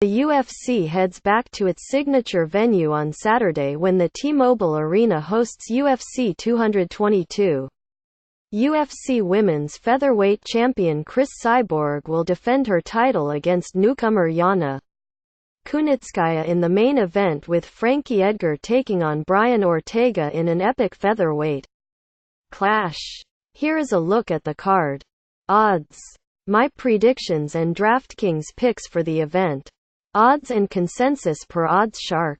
The UFC heads back to its signature venue on Saturday when the T-Mobile Arena hosts UFC 222. UFC Women's Featherweight champion Cris Cyborg will defend her title against newcomer Yana Kunitskaya in the main event, with Frankie Edgar taking on Brian Ortega in an epic featherweight clash. Here is a look at the card. Odds. My predictions and DraftKings picks for the event. Odds and consensus per OddsShark.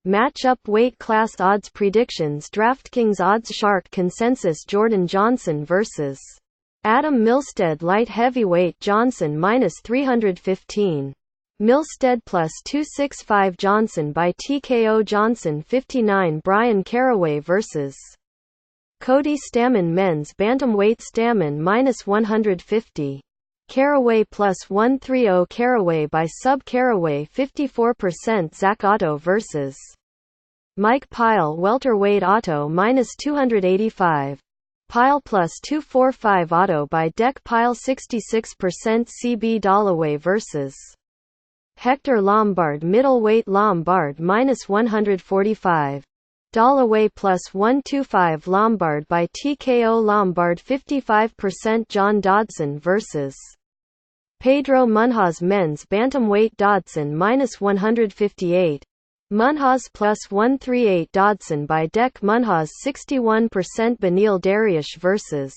Matchup weight class odds predictions. DraftKings OddsShark consensus: Jordan Johnson vs. Adam Milstead. Light heavyweight Johnson -315. Milstead +265. Johnson by TKO. Johnson 59. Brian Caraway vs. Cody Stamann. Men's bantamweight Stamann -150. Caraway +130. Caraway by sub. Caraway 54%. Zach Otto vs. Mike Pyle. Welterweight Otto -285. Pyle +245. Otto by Deck. Pyle 66%. CB Dalloway vs. Hector Lombard. Middleweight Lombard -145. Dalloway +125. Lombard by TKO. Lombard 55%. John Dodson vs. Pedro Munhoz. Men's bantamweight Dodson -158. Munhoz +138. Dodson by Deck. Munhoz 61%. Beneil Dariush vs.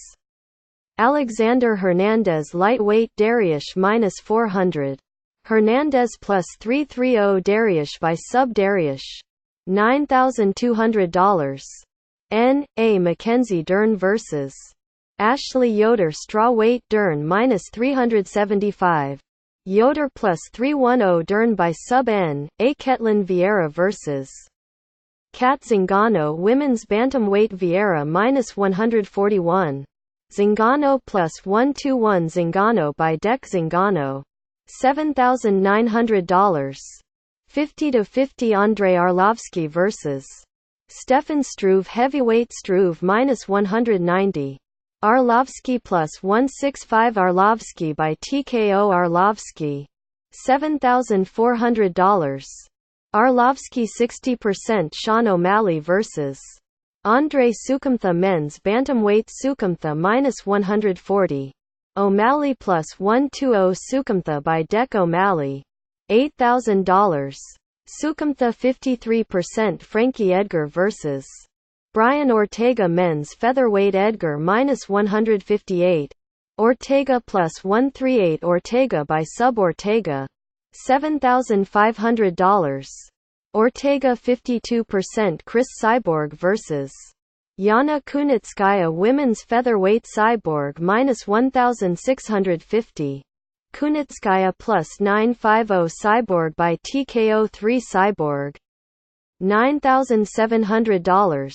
Alexander Hernandez. Lightweight Dariush -400. Hernandez +330. Dariush by sub. Dariush $9,200. N.A. Mackenzie Dern vs. Ashley Yoder. Strawweight Dern -375. Yoder +310. Dern by sub. N.A. Ketlin Vieira vs. Kat Zingano. Women's bantamweight Vieira -141. Zingano +121. Zingano by Deck. Zingano $7,900. 50-50. Andrei Arlovsky vs. Stefan Struve. Heavyweight Struve -190. Arlovsky +165. Arlovsky by TKO. Arlovsky $7,400. Arlovsky 60%. Sean O'Malley vs. Andre Sukumtha. Men's bantamweight Sukumtha -140. O'Malley +120. Sukumtha by Deck. O'Malley $8,000. Sukumtha 53%. Frankie Edgar vs. Brian Ortega. Men's featherweight Edgar -158. Ortega +138. Ortega by sub. Ortega $7,500. Ortega 52%. Cris Cyborg vs. Yana Kunitskaya. Women's featherweight Cyborg -1,650. Kunitskaya +950. Cyborg by TKO 3. Cyborg $9,700.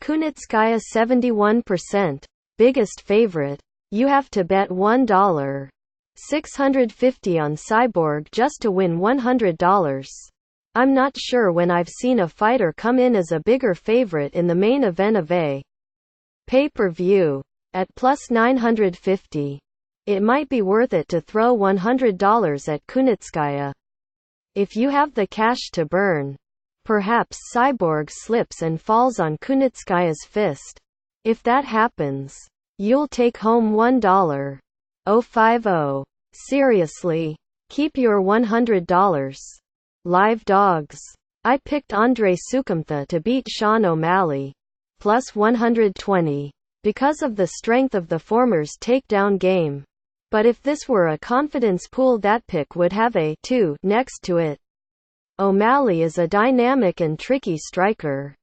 Kunitskaya 71%. Biggest favorite. You have to bet $1.650 on Cyborg just to win $100. I'm not sure when I've seen a fighter come in as a bigger favorite in the main event of a pay-per-view. At +950. It might be worth it to throw $100 at Kunitskaya. If you have the cash to burn. Perhaps Cyborg slips and falls on Kunitskaya's fist. If that happens, you'll take home $1.050. Seriously. Keep your $100. Live dogs. I picked Andre Sukumtha to beat Sean O'Malley. +120. Because of the strength of the former's takedown game. But if this were a confidence pool, that pick would have a 2 next to it. O'Malley is a dynamic and tricky striker.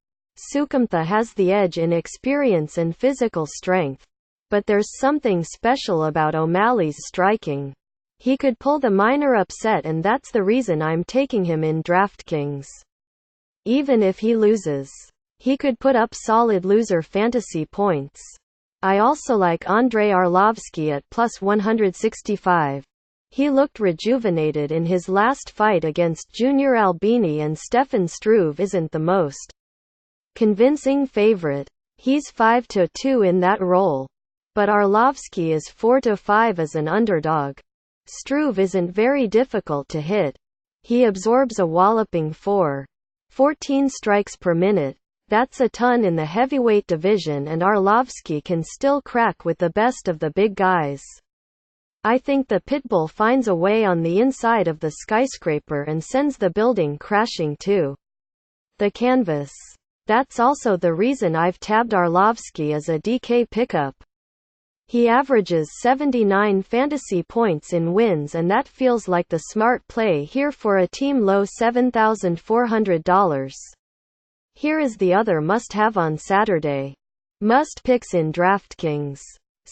Sukumtha has the edge in experience and physical strength. But there's something special about O'Malley's striking. He could pull the minor upset, and that's the reason I'm taking him in DraftKings. Even if he loses, he could put up solid loser fantasy points. I also like Andrei Arlovsky at +165. He looked rejuvenated in his last fight against Junior Albini, and Stefan Struve isn't the most convincing favorite. He's 5-2 in that role. but Arlovski is 4-5 as an underdog. Struve isn't very difficult to hit. He absorbs a walloping 4.14 strikes per minute. That's a ton in the heavyweight division, and Arlovski can still crack with the best of the big guys. I think the Pitbull finds a way on the inside of the skyscraper and sends the building crashing to the canvas. That's also the reason I've tabbed Arlovski as a DK pickup. He averages 79 fantasy points in wins, and that feels like the smart play here for a team low $7,400. Here is the other must-have on Saturday. Must-picks in DraftKings.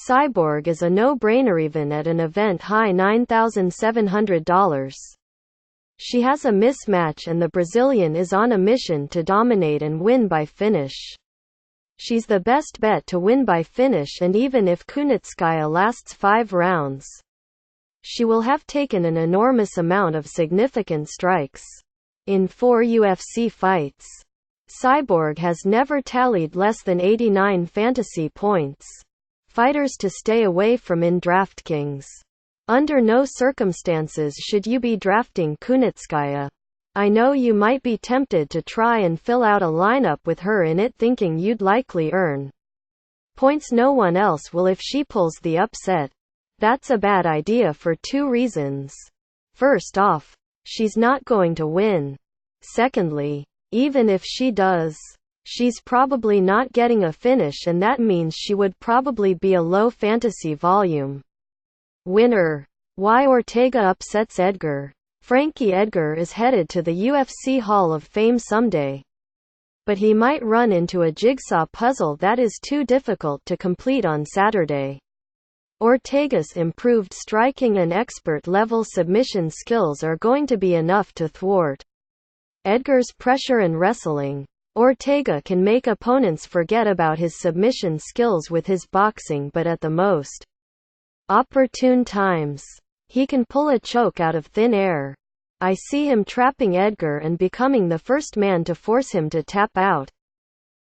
Cyborg is a no-brainer even at an event-high $9,700. She has a mismatch, and the Brazilian is on a mission to dominate and win by finish. She's the best bet to win by finish, and even if Kunitskaya lasts 5 rounds, she will have taken an enormous amount of significant strikes. In 4 UFC fights, Cyborg has never tallied less than 89 fantasy points. Fighters to stay away from in DraftKings. Under no circumstances should you be drafting Kunitskaya. I know you might be tempted to try and fill out a lineup with her in it, thinking you'd likely earn points no one else will if she pulls the upset. That's a bad idea for 2 reasons. First off, she's not going to win. Secondly, even if she does, she's probably not getting a finish, and that means she would probably be a low fantasy volume winner. Why Ortega upsets Edgar. Frankie Edgar is headed to the UFC Hall of Fame someday. But he might run into a jigsaw puzzle that is too difficult to complete on Saturday. Ortega's improved striking and expert-level submission skills are going to be enough to thwart Edgar's pressure and wrestling. Ortega can make opponents forget about his submission skills with his boxing, but at the most opportune times, he can pull a choke out of thin air. I see him trapping Edgar and becoming the first man to force him to tap out.